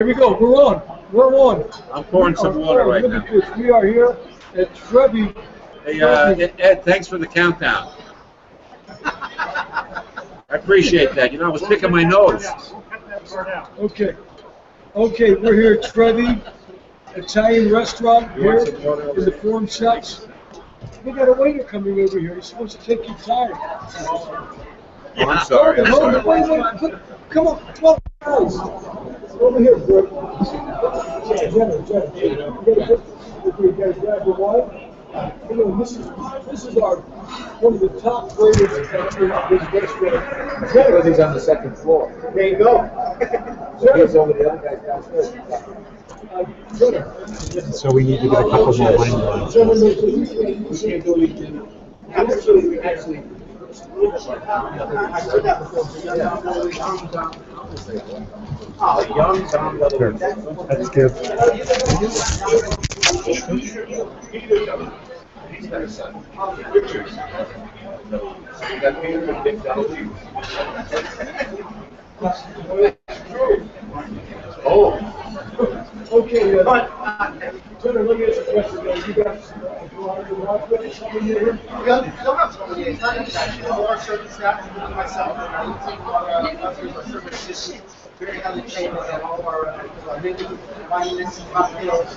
Here we go. We're on. We're on. I'm pouring some water right look now. At this. We are here at Trevi. Hey, Ed, thanks for the countdown. I appreciate that. You know, I was picking my nose. Okay. Okay, we're here at Trevi Italian restaurant here in the Forum Shops. We got a waiter coming over here. He's supposed to take your time. Oh, I'm sorry. Hold it, wait. Come on, guys. Over here, bro. Jenna. You guys grab the wine. You know, this is our one of the top waiters at this restaurant. Because he's on the second floor. There you go. He's over the other guy's downstairs. So we need to get a couple more wine lines. We can't do anything. Actually. Sure. That's good. Oh. Okay, Jenna, let me ask you a question. You got something here? Myself, and I think our service is very highly trained at all of our menu, wine lists, cocktails,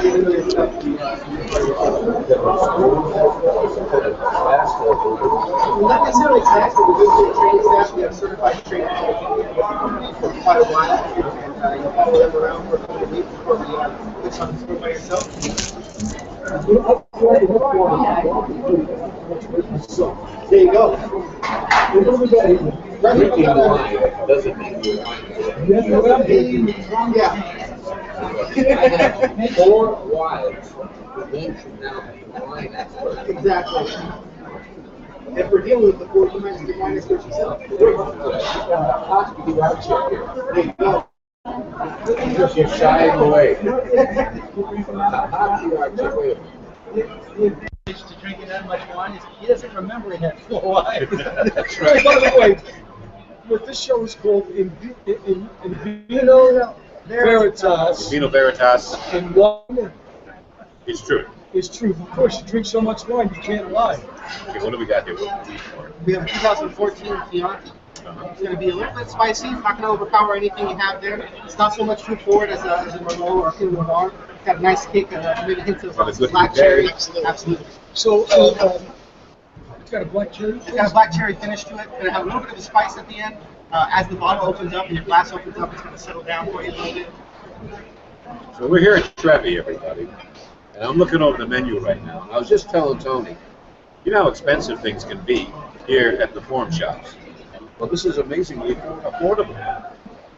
really affect the not necessarily class, but we do training staff. We have certified trainers for quite a while, and you follow them around for a couple of weeks before we put something through by yourself. There you go. Drinking wine doesn't make you wine. Yeah. I have 4 wives. Then should now be wine experts. Exactly. If we're dealing with the 4, you might be the wine expert yourself. Hospital out check here. There you go. Because you're shying away. Hospital out check. Wait a minute. To drinking that much wine, he doesn't remember he had 4 wives. That's right. By the way, what this show is called in Vino Veritas. Vino Veritas And wine is true. is true. Of course, you drink so much wine, you can't lie. Okay, what do we got here? We have 2014 Chianti. It's going to be a little bit spicy. It's not going to overpower anything you have there. It's not so much fruit forward as a Merlot or a Pinot Noir. It's got a nice kick, maybe hints of black cherry. Absolutely. So, it's got a black cherry. It's got a black cherry finish to it. It's going to have a little bit of a spice at the end. As the bottle opens up and your glass opens up, it's going to settle down for you a little bit. So we're here at Trevi, everybody. And I'm looking over the menu right now. And I was just telling Tony, you know how expensive things can be here at the Forum Shops. Well, this is amazingly affordable.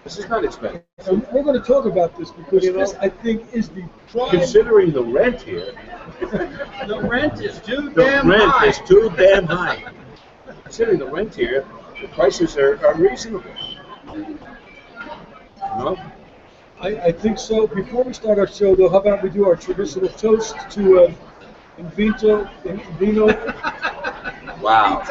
This is not expensive. And we're going to talk about this because this, I think, is the prime. Considering the rent here, The rent is too damn high. the rent is too damn high. Considering the rent here, the prices are reasonable. No? I think so. Before we start our show, though, how about we do our traditional toast to Vino. Wow.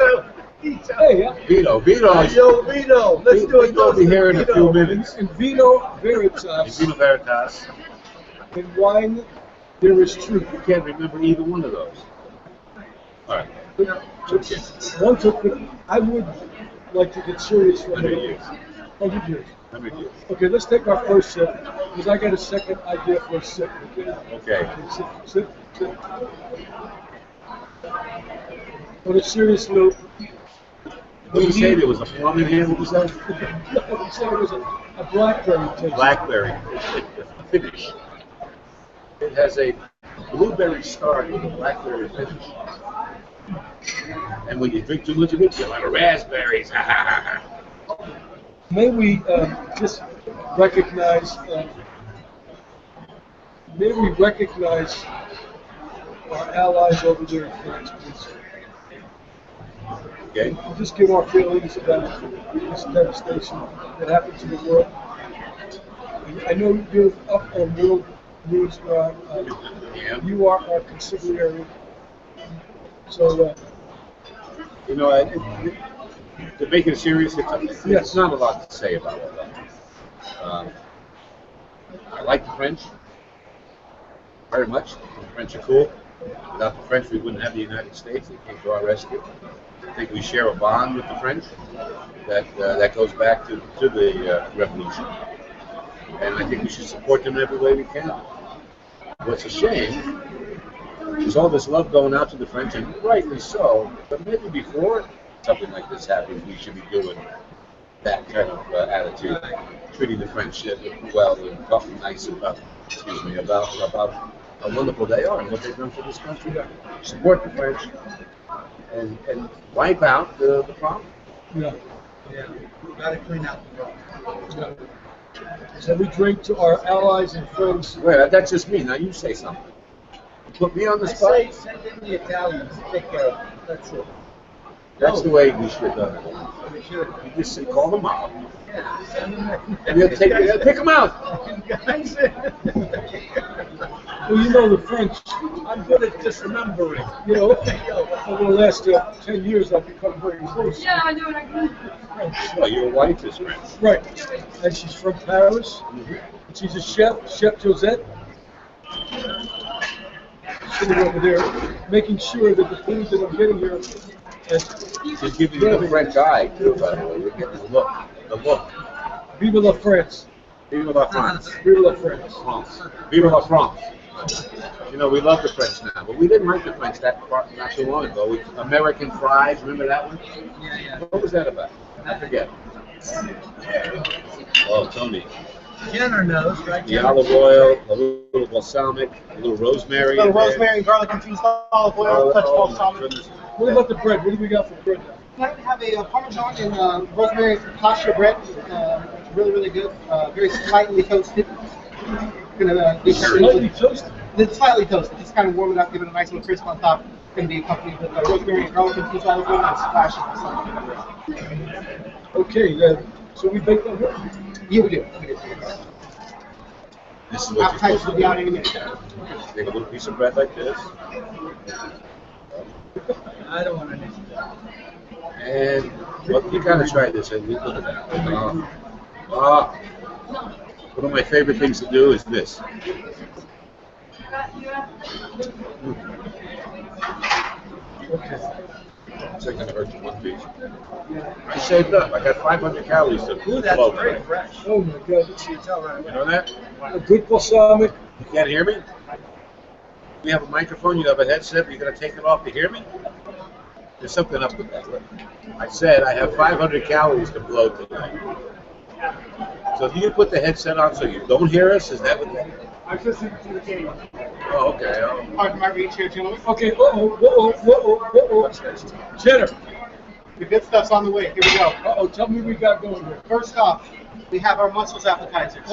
Hey, Vino. Yo, Vino, let's do it. Vino will be here in a few minutes. in Vino Veritas Vino Veritas. and wine, there is truth. You can't remember either one of those. All right. Okay. One took, I would like to get serious for a 100 minute. years. 100 years. 100 years. Okay, let's take our first sip because I got a second idea for a sip. Okay. Sip. On a serious note. What did you say? There was a plum in here? What was that? No, he said it was a blackberry taste. Blackberry finish. It has a blueberry start with a blackberry finish. And when you drink too much of it, you're like raspberries. May we just recognize? May we recognize our allies over there in France, please? Okay. Just give our feelings about this devastation that happened to the world. I know you're up on world news where you are our consigliere. So, you know, to make it serious, it's Yes. not a lot to say about all that. I like the French very much. The French are cool. Without the French, we wouldn't have the United States. They came to our rescue. I think we share a bond with the French that goes back to the Revolution. And I think we should support them in every way we can. What's a shame is all this love going out to the French, and rightly so, but maybe before something like this happens, we should be doing that kind of attitude, treating the French well and talking nice about how wonderful they are and what they've done for this country. Support the French and wipe out the problem. Yeah. Yeah, we gotta clean out the problem. Yeah. So we drink to our allies and friends. Wait, that's just me. Now you say something. Put me on the I spot. say, send in the Italians, take care of it, that's it. That's the way we should have done it. We should. You just say, call them out, Yeah, send them in. and they'll pick them out. Guys. Well, you know the French, I'm good at dismembering. you know, over the last 10 years, I've become very close. Yeah, I do it again. Well, your wife is French. Right. And she's from Paris. She's a chef, Chef Josette. Sitting over there, making sure that the food that I'm getting here is She's giving you the French eye, too, by the way. You're getting the look. The look. Vive la France. Vive la France. Vive la France. France. Vive la France. You know, we love the French now, but we didn't like the French not too long ago. American fries, remember that one? Yeah, yeah. What was that about? I forget. Oh, Tony. Jenner knows, right? The olive oil, a little balsamic, a little rosemary. A little in there. rosemary and garlic infused olive oil, touch Oh, of my balsamic. goodness. What about the bread? What do we got for bread now? I have a Parmesan and rosemary pasture bread. Really, really good. Very slightly toasted. Gonna be Slightly toasted. It's slightly toasted. Just kind of warm it up, give it a nice little crisp on top. Going to be accompanied with rosemary and garlic infused olive oil and splash of balsamic. Okay, so we bake that here? Yeah, we do. We do. This is what you're Appetizers supposed will to be out do. in a minute. Take a little piece of bread like this, I don't want any. and well, you gotta try this. And look at that. One of my favorite things to do is this. Okay. It's not gonna hurt you one piece. I saved up. I got 500 calories to Ooh, that's blow very today. fresh. Oh my God. You tell right You away. know that? A good balsamic. You can't hear me? You have a microphone, you have a headset, you're gonna take it off to hear me? There's something up with that. Look. I said I have 500 calories to blow today. So if you can put the headset on so you don't hear us, is that what that is? I'm listening to the game. Oh, okay. Oh. Pardon my reach here, gentlemen. Okay, What's next? Jenner. The good stuff's on the way. Here we go. Tell me what we got going here. First off, we have our mussels appetizers.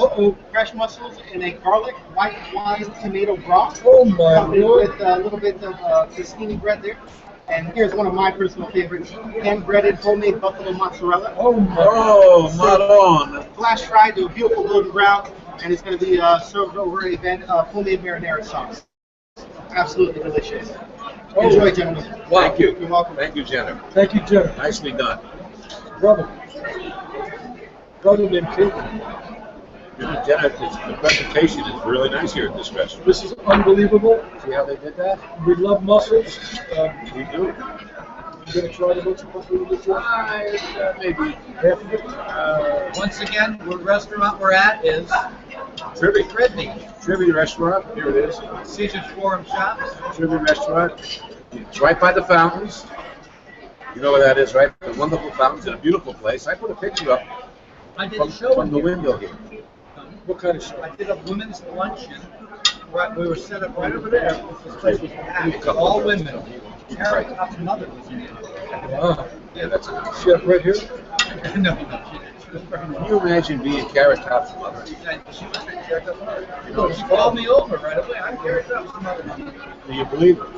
Fresh mussels in a garlic, white wine, tomato broth. Oh my Accompanied Lord. with a little bit of crostini bread there. And here's one of my personal favorites, hand-breaded homemade buffalo mozzarella. Oh my. Oh, Maron. Flash fried to a beautiful golden brown, and it's going to be served over a bed of homemade marinara sauce. Absolutely delicious. Enjoy, gentlemen. Thank you. You're welcome. Thank you, Jenner. Thank you, Jenner. Nicely done. Brother. Brother named Kate. Jenner, the presentation is really nice here at this restaurant. This is unbelievable. See how they did that? We love mussels. We do. You gonna try the mussels? Maybe. Half of it? Once again, the restaurant we're at is Trevi. Trevi. Trevi restaurant. Here it is. Caesar's Forum Shops. Trevi restaurant. It's right by the fountains. You know where that is, right? The wonderful fountains in a beautiful place. I put a picture up I did a show from in the here. window here. What kind of show? I did a women's luncheon. Right, we were set up right over there. This place was packed. All women. Carrot Top's mother was in it. Wow. Yeah, that's it. Chef right here? No, she was very Can you imagine being Carrot Top's mother? She was Carrot Top's mother. She called me over right away. I'm Carrot Top's mother. Do you believe it?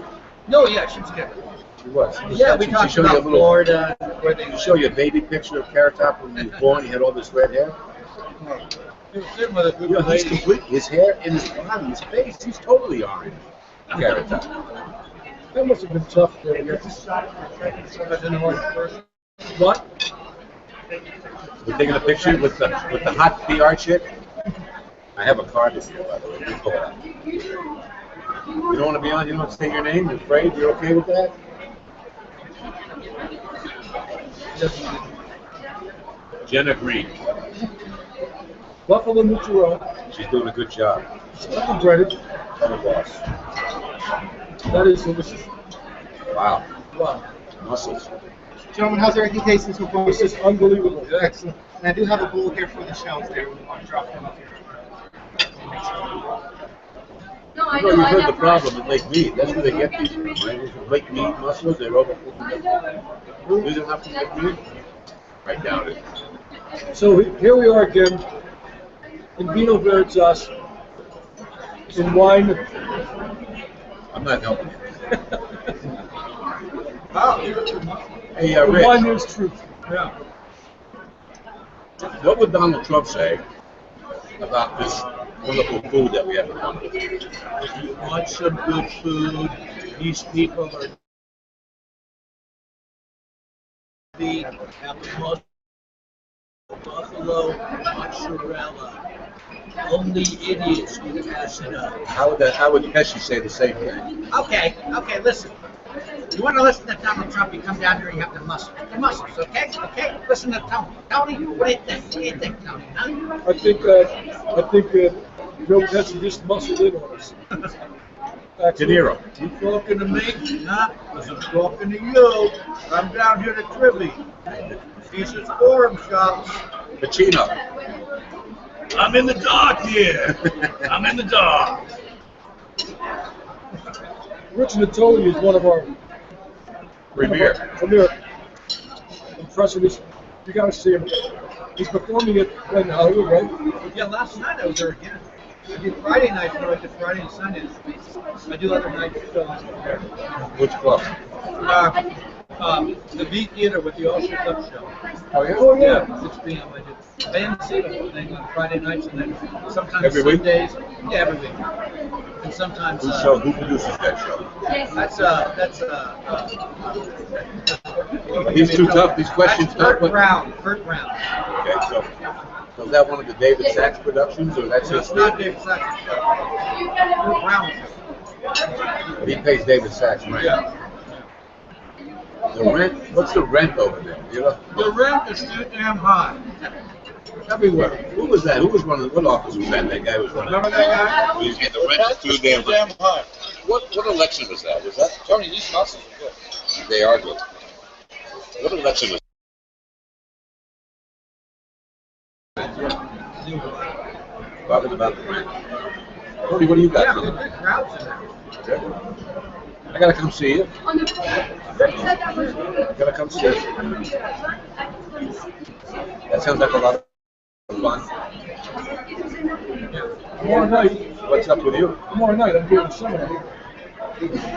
No, yeah, she was there. She was. Yeah, we She talked showed you a about little- Florida, where they She show you a baby picture of Carrot Top when he was born. He had all this red hair. He was sitting with a group You know, of he's ladies. complete. His hair and his body, his face, he's totally orange. Carrot Top. That must have been tough for you. As an orange person. What? We're taking a picture with the hot PR chick. I have a card this year, by the way. Let me pull it up. You don't want to be on? You don't want to say your name? You're afraid? You're okay with that? Jenna Green. Buffalo mozzarella, She's doing a good job. stuffed breaded. I'm a boss. That is delicious. Wow. Wow. Muscles. Gentlemen, how's everything tasting so far? This is unbelievable. Excellent. And I do have a bowl here for the shells there. We want to drop them up here. You know, you've heard the problem at Lake Mead. That's where they get these from, right? Lake Mead mussels, they're over. Really don't have to Lake Mead? I doubt it. So here we are again in Vino Veritas, in wine. I'm not helping you. Hey, The Rich, wine is truth. Yeah. what would Donald Trump say about this wonderful food that we have in front of us? If you want some good food, these people are the buffalo mozzarella. Only idiots would pass it up. How would Pesci say the same thing? Okay, listen. You want to listen to Donald Trump, you come down here and you have the muscles, okay? Okay, listen to Tony. Tony, what do you think? What do you think, Tony? Huh? I think Bill Pesci just muscled in on us. De Niro. You talking to me? Huh? Because I'm talking to you. I'm down here to Trevi. Caesar's Forum Shops. Pacino. I'm in the dark here. I'm in the dark. Rich Natoli is one of our Premier. premier impressionists. You got to see him. He's performing at Glen Hollywood, right? Yeah, last night I was there again. I do Friday nights, but I do Friday and Sundays. I do other nights there. Which club? The V Theater with the All Shook Up show. Oh, yeah? Oh, yeah. 6 p.m. I do. AMC the whole thing on Friday nights and then sometimes Every week? Sundays. Yeah, every week. And sometimes Who produces that show? He's too tough. These questions Kurt tough. Brown. Okay, so is that one of the David Sachs productions, or that's It's his? not David Sachs. Kurt Brown. He pays David Sachs rent. Yeah. The rent? What's the rent over there? You know, The rent is too damn high. everywhere. Who was that? Who was running? What office was that? That guy was running. Remember that guy? The rent is too damn high. What election was that? Was that Tony, these mussels are good. They are good. What election was talking about the rent? Tony, what do you Yeah, got? there's big crowds in there. I gotta come see you. Gotta come see you. That sounds like a lot of fun. Tomorrow night, What's up with you? I'm doing a seminar.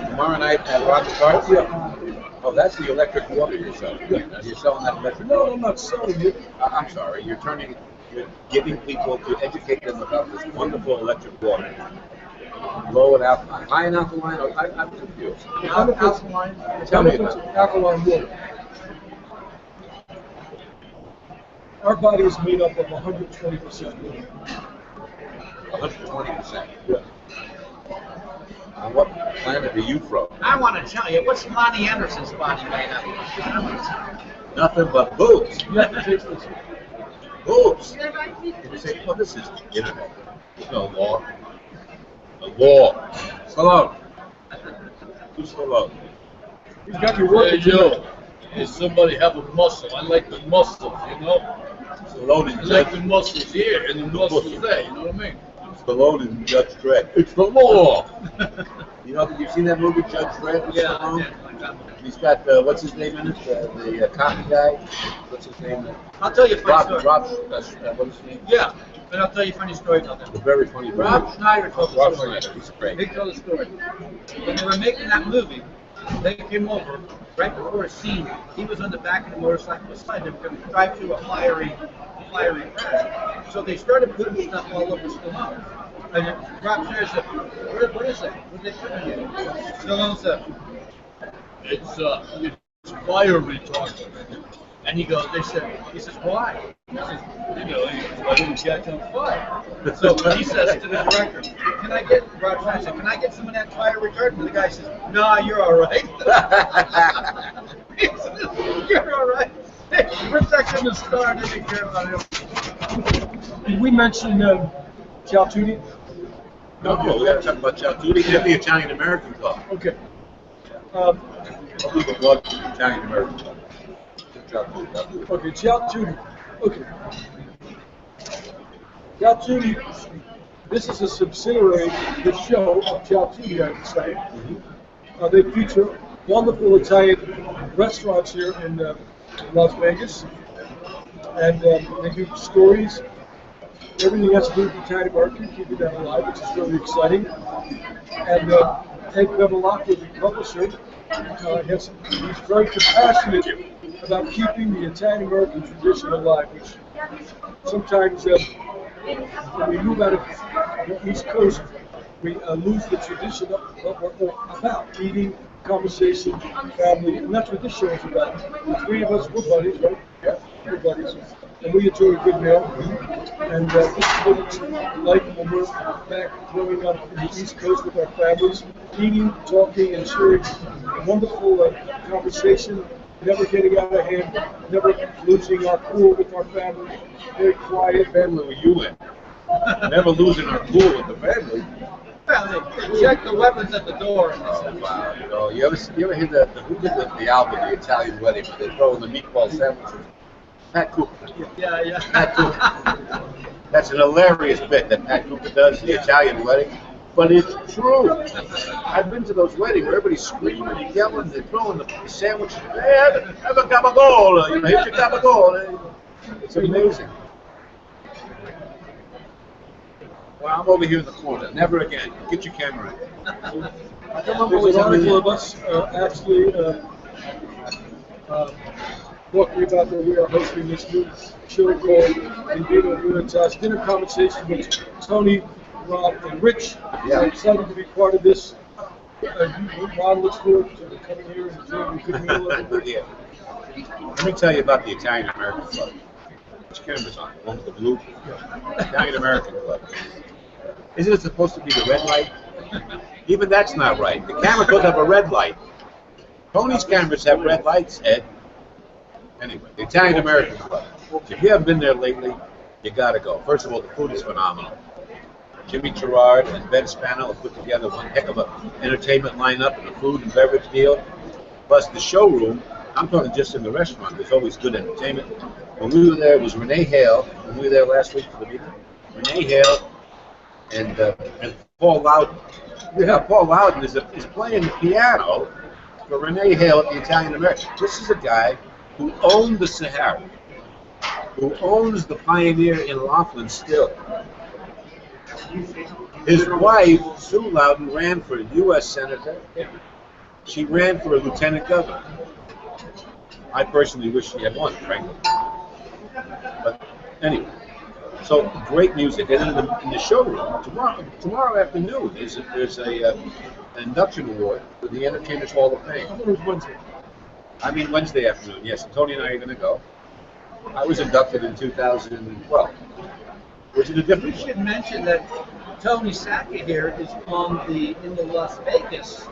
Tomorrow night at Rocket Cars? Yeah. Oh, that's the electric water you're selling. You're selling that electric No, water. I'm not selling it. I'm sorry. You're giving people to educate them about this wonderful electric water. Low and alkaline, high and alkaline. I'm confused. Alkaline. Tell me about it. Alkaline water. Our body is made up of 120% water. 120%. Yeah. What planet are you from? I want to tell you, what's Lonnie Anderson's body made up of? Nothing but boobs. You have to taste this. Boobs. And you say, well, this is the internet. There's no law. The law. Stallone. Who's Stallone? He's got you working. Hey, Joe, does somebody have a muscle? I like the muscles, you know? Stallone I and like the Judge. muscles here and the muscles there, you know what I mean? Stallone and Judge Dredd. It's the law. You know, you've seen that movie, Judge Dredd? With Yeah, Stallone? yeah. He's got what's his name in it? The copy guy. What's his name? I'll tell you a funny story. What's his name? Yeah, and I'll tell you a funny story about that. The very funny Rob movie. Schneider told the Rob story. Schneider. He's great. He told the story. When they were making that movie, they came over right before a scene. He was on the back of the motorcycle beside them, going to drive through a fiery crash. So they started putting stuff all over Stallone. And Rob Schneider said, what is that? What did they put in here? Stallone said, It's fire retardant. And he says, why? He says, I didn't catch on fire. So he says to the director, Roger said, can I get some of that fire retardant? And the guy says, nah, you're all right. He says, you're all right. Hey, protecting the star, didn't care about him. Did we mention Cialtuni? No, we got to talk about Cialtuni and the Italian American Club. Okay. I'll do the plug for the Italian American Club. Okay, Cialtuni. Okay. Cialtuni, this is a subsidiary, the show of Cialtuni, I would say. They feature wonderful Italian restaurants here in Las Vegas. And they do stories. Everything has to do with the Italian market, keeping that alive, which is really exciting. And Ed Bevilacqua, the publisher, he's very compassionate about keeping the Italian American tradition alive, which sometimes when we move out of the East Coast, we lose the tradition of what we're about, eating, conversation, family, and that's what this show is about. The three of us, we're buddies, right? Yeah, we're buddies. And we enjoy a good meal. And this is what it's like when we're back growing up in the East Coast with our families, eating, talking, and sharing a wonderful conversation, never getting out of hand, never losing our cool with our family, very quiet. What family were you in? Never losing our cool with the family. Check the weapons at the door. Oh, wow. You ever hear who did the album, The Italian Wedding, where they throw in the meatball sandwiches? Pat Cooper. Yeah. Pat Cooper. That's an hilarious bit that Pat Cooper does, The Italian Wedding. But it's true. I've been to those weddings where everybody's screaming and yelling, they're throwing the sandwiches. Hey, have a gabagola, here's your gabagola. It's amazing. Well, I'm over here in the corner. Never again. Get your camera in. There's an article of us actually talking about that we are hosting this new show called Vino Veritas, dinner conversation with Tony, Rob, and Rich. Yeah. I'm excited to be part of this. Ron looks forward to coming here and enjoying a good meal. Yeah. Let me tell you about the Italian American Club. Which camera's on? One with the blue? Italian American Club. Isn't it supposed to be the red light? Even that's not right. The camera does have a red light. Tony's cameras have red lights, Ed. Anyway, the Italian American Club. If you haven't been there lately, you gotta go. First of all, the food is phenomenal. Jimmy Gerard and Ben Spano have put together one heck of an entertainment lineup and a food and beverage deal. Plus the showroom, I'm talking just in the restaurant, there's always good entertainment. When we were there, it was Renee Hale, when we were there last week for the meeting. Renee Hale and Paul Loudon. Yeah, Paul Loudon is playing the piano for Renee Hale at the Italian American. This is a guy who owned the Sahara, who owns the Pioneer in Laughlin still. His wife, Sue Loudon, ran for a U.S. Senator. She ran for a lieutenant governor. I personally wish she had won, frankly. But anyway, so great music. And in the showroom, tomorrow afternoon, there's an induction award for the Entertainers Hall of Fame. I thought it was Wednesday. I mean Wednesday afternoon, yes. Tony and I are going to go. I was inducted in 2012, which is a different We one. should mention that Tony Sackett here is in the Las Vegas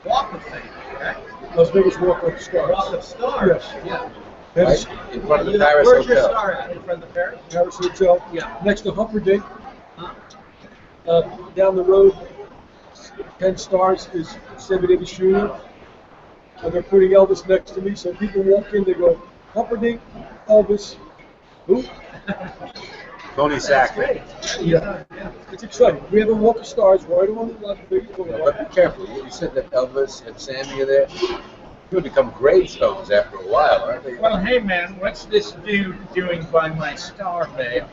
Walk of Fame, correct? Las Vegas Walk of Stars. Walk of Stars. Yes. Yeah. That's Right? In front of the Paris Where's your Hotel. star at? In front of the Paris? Paris Hotel. Yeah. Next to Humperdinck. Huh? Down the road, 10 Stars is Sammy Davis Jr. And they're putting Elvis next to me, so people walk in, they go, Humperdinck, Elvis, who? Tony Sackett. Yeah. It's exciting. We have a Walk of Stars right on Las Vegas Boulevard. But be careful. You said that Elvis and Sammy are there. You'll become gravestones after a while, aren't they? Well, hey man, what's this dude doing by my star mail?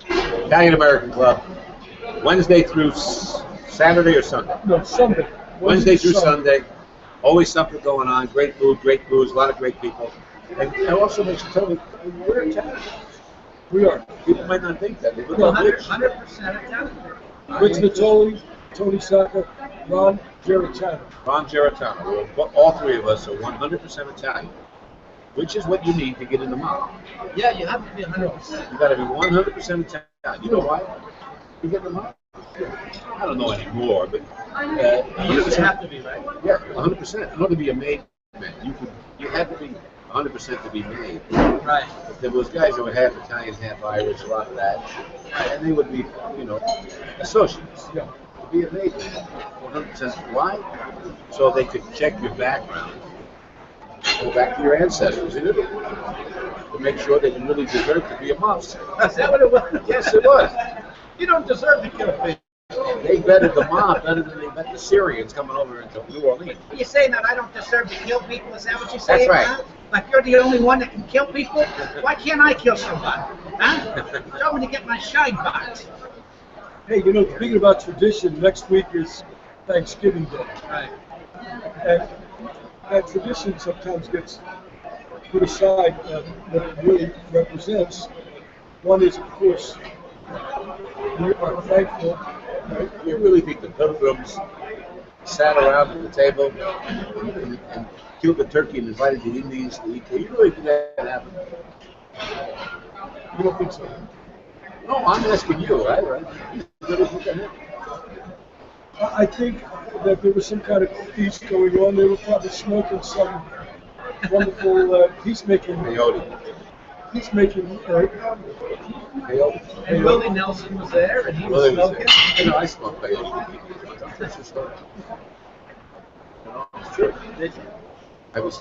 Italian American Club. Wednesday through Saturday or Sunday? No, Sunday. Wednesday through Sunday. Always something going on. Great food, great booze, a lot of great people. And also makes you tell me, we're Italian. We are. People might not think that. They look like rich. 100% Italian. Rich Natoli, Tony Sacca, Ron Geritano. Ron Geritano. All three of us are 100% Italian. which is what you need to get in the mob. Yeah, you have to be 100%. You got to be 100% Italian. You know why? You get in the mob. I don't know anymore, but You used to have to be, right? yeah, 100%. In order to be a made man, you had to be 100% to be made. Right. There was guys that were half Italian, half Irish, a lot of that, and they would be, associates. To be a made man, 100%. Why? So they could check your background, go back to your ancestors in Italy, to make sure that you really deserve to be a mobster. Is that what it was? Yes, it was. You don't deserve to kill fish. They vetted the mob better than they vet the Syrians coming over into New Orleans. Are you saying that I don't deserve to kill people? Is that what you're saying? That's right. Huh? Like you're the only one that can kill people? Why can't I kill somebody? Huh? Tell me to get my shine box. Hey, speaking about tradition, next week is Thanksgiving Day. Right. And that tradition sometimes gets put aside what it really represents. One is, of course, we are thankful. Right? You really think the pilgrims sat around at the table and killed the turkey and invited the Indians to eat? You really think that happened? You don't think so? No, I'm asking you. Right? You really think that happened? I think that there was some kind of feast going on. They were probably smoking some wonderful peacemaking. Peyote. Peacemaking. Peyote. And Willie Nelson was there, and he was Willie was smoking. there. I smoke peyote. That's the story. It's true. Did you? I was,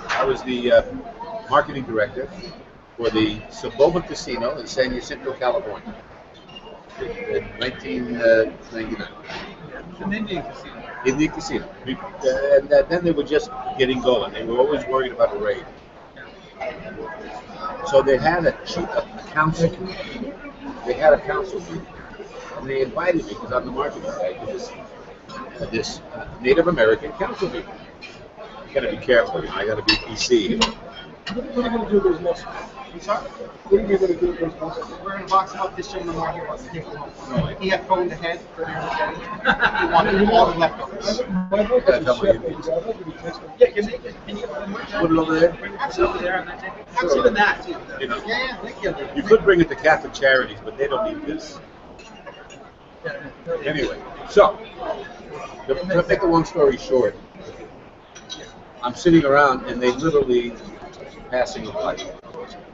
I was the marketing director for the Saboma Casino in San Jacinto, California, in 1999. It's an Indian casino. Indian casino. And then they were just getting going. They were always worried about a raid. So they had a council. They had a council meeting, and they invited me because I'm the marketing guy to this Native American council meeting. You got to be careful. I got to be PC. What are you going to do with those muscles? I'm sorry? What are you going to do with those muscles? We're going to box up this gentleman right here wants to take them home. He had phoned ahead for He wanted all the leftovers. My wife has a chef. I'd like to be tasting. Yeah, can you Put it over there. over there on that table? I've seen that too. Yeah, thank you. You could bring it to Catholic Charities, but they don't need this. Anyway, so to make a long story short, I'm sitting around and they literally passing a pipe.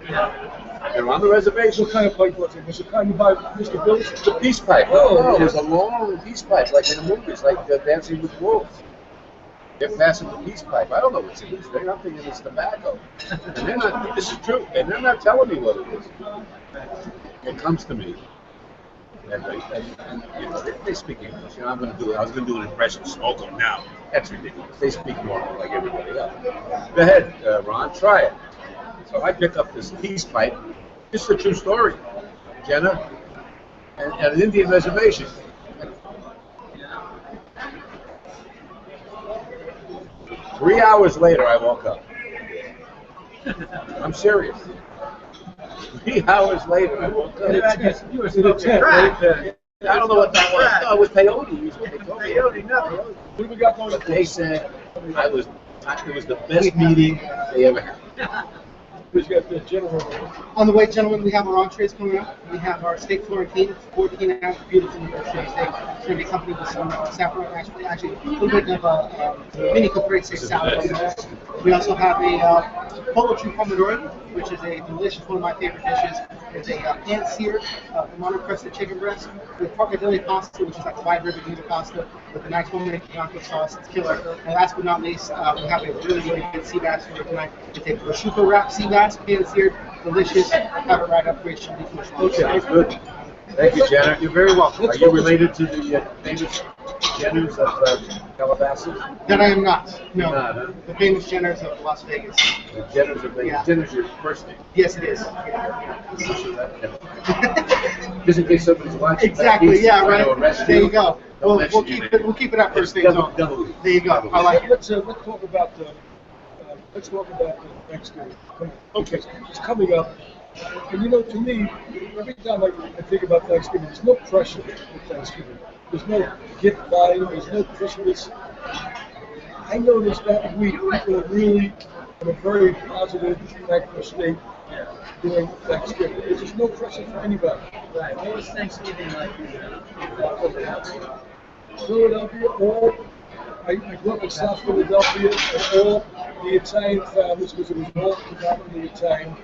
They're on the reservation. What kind of pipe was it? Was it kind of by Mr. Bills? It's a peace pipe. No, it was a long peace pipe, like in the movies, like Dancing with Wolves. They're passing the peace pipe. I don't know what's in this thing. I'm thinking it's tobacco. And they're not, this is true, and they're not telling me what it is. It comes to me. And they speak English. I was going to do an impression. Smoke them now. That's ridiculous. They speak normal like everybody else. Go ahead, Ron. Try it. So I pick up this peace pipe. This is a true story. Jenna, at an Indian reservation. 3 hours later, I woke up. I'm serious. 3 hours later, I woke up. You were smoking crack. I don't know what that was. No, it was peyote. Is what they told me. Peyote, nothing. What have we got going? But they said it was the best meeting they ever had. Who's got the general? On the way, gentlemen, we have our entrees coming up. We have our steak Florentine, 14-ounce, beautiful New York City steak. It's going to be accompanied with some saffron, actually a little bit of a mini caprese salad on there. We also have a poultry pomodoro, which is a delicious, one of my favorite dishes. It's a pan-seared Romano-crusted chicken breast with porcadilli pasta, which is like wide ribbon noodle pasta with a nice homemade Bianco sauce. It's killer. And last but not least, we have a really, really good sea bass for you tonight. It's a prosciutto wrapped sea bass, pan-seared, delicious. Have it right up, great should be finished. Okay, that's good. Thank you, Jenna. You're very welcome. Are you related to the famous Jenners of Calabasas? That I am not. No. Not, huh? The famous Jenners of Las Vegas. The Jenners of Vegas. Yeah. Jenner's your first name. Yes, it is. Just in case somebody's watching. Exactly. Yeah. Right. Arrest There you go. Don't We'll mention keep your it. name. We'll keep it up first thing. Double. There you go. I like it. Let's talk about Thanksgiving. Okay. It's coming up, and to me, every time I think about Thanksgiving, there's no pressure with Thanksgiving. There's no gift buying. There's no Christmas. I noticed that week people are really in a very positive, thankful state during Thanksgiving. There's just no pressure for anybody. Right. What was Thanksgiving like in Philadelphia, I grew up in South Philadelphia, and all the Italian families, because it was all predominantly Italian,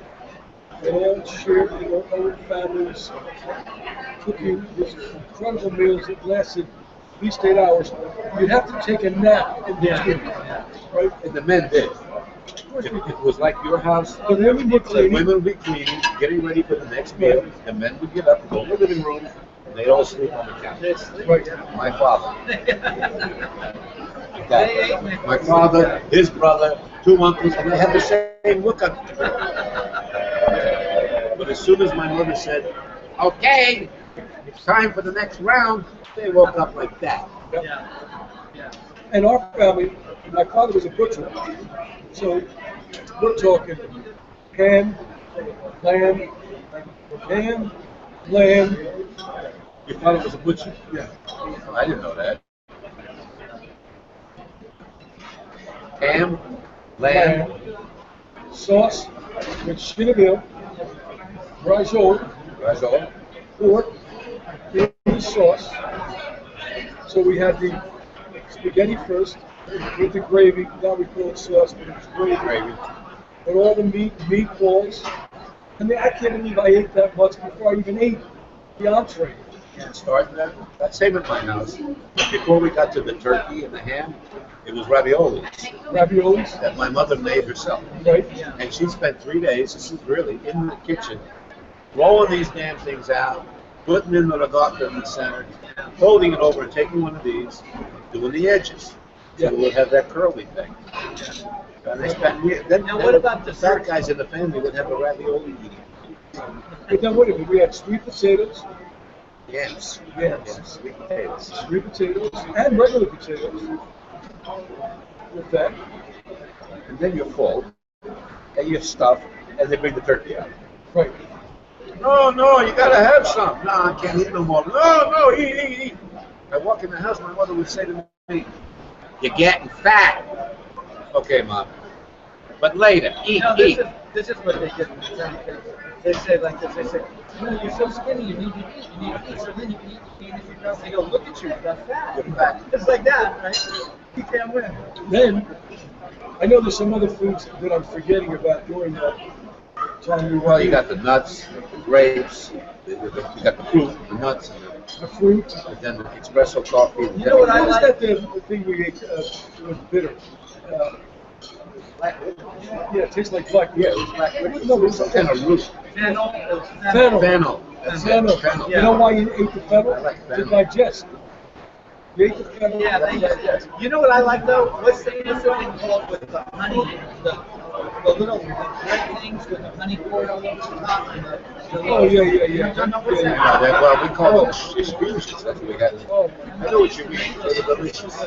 they all shared their own families, cooking these incredible meals that lasted at least 8 hours. You'd have to take a nap in between, right? And the men did. It was like your house. The women were The cleaning. women would be cleaning, getting ready for the next meal. The men would get up, go in the living room, and they'd all sleep on the couch. Right. My father. My father, his brother, 2 uncles, and they had the same look on them. But as soon as my mother said, "Okay, it's time for the next round," they woke up like that. Yeah. And our family, my father was a butcher, so we're talking ham, lamb. Your father was a butcher? Yeah. I didn't know that. Ham, lamb, Sauce with chinaville, brajol, risotto. pork, in the sauce. So we had the spaghetti first with the gravy. Now we call it sauce, but it's gravy. And all the meatballs. I mean, I can't believe I ate that much before I even ate the entree. Starting that same at my house. Before we got to the turkey and the ham, it was raviolis Raviolis, that my mother made herself. right? And she spent 3 days, this is really, in the kitchen, rolling these damn things out, putting in the ricotta in the center, folding it over and taking one of these, doing the edges. So it would have that curly thing. And they spent, Now, what about the fat guys in the family would have a ravioli eating? But then wait a minute, we had sweet potatoes, Yams. Yams. Sweet potatoes. sweet potatoes, and regular potatoes. With that, And then you fold, and you stuff, and they bring the turkey out. right? No, you gotta have some. No, I can't eat no more. No, eat. I walk in the house, my mother would say to me, "You're getting fat." Okay, Mom. But later, eat. This is what they did. They say like this. They say, you're so skinny. You need to eat. So then you eat. They go, look at you. You got fat. You're fat. It's like that, right? You can't win. Then, I know there's some other foods that I'm forgetting about during that time. Well, you got the nuts, the grapes, you got the fruit, the nuts, the fruit. and then the espresso coffee. You know what I What was like? that the thing we ate? It was bitter. Yeah, it tastes like black. Yeah, it was black. No, it was Some kind of root. Fennel. Fennel. Fennel. That's it, Fennel. fennel. You know why you ate the fennel? I like To fennel. digest. You ate the fennel. Yeah, you know what I like though? What's the thing called with the honey? The little red things with the honey poured all over the top. And the Oh, yeah. What's that? Well, we call them excuses. That's what we got. Oh, I know what you mean. They were delicious.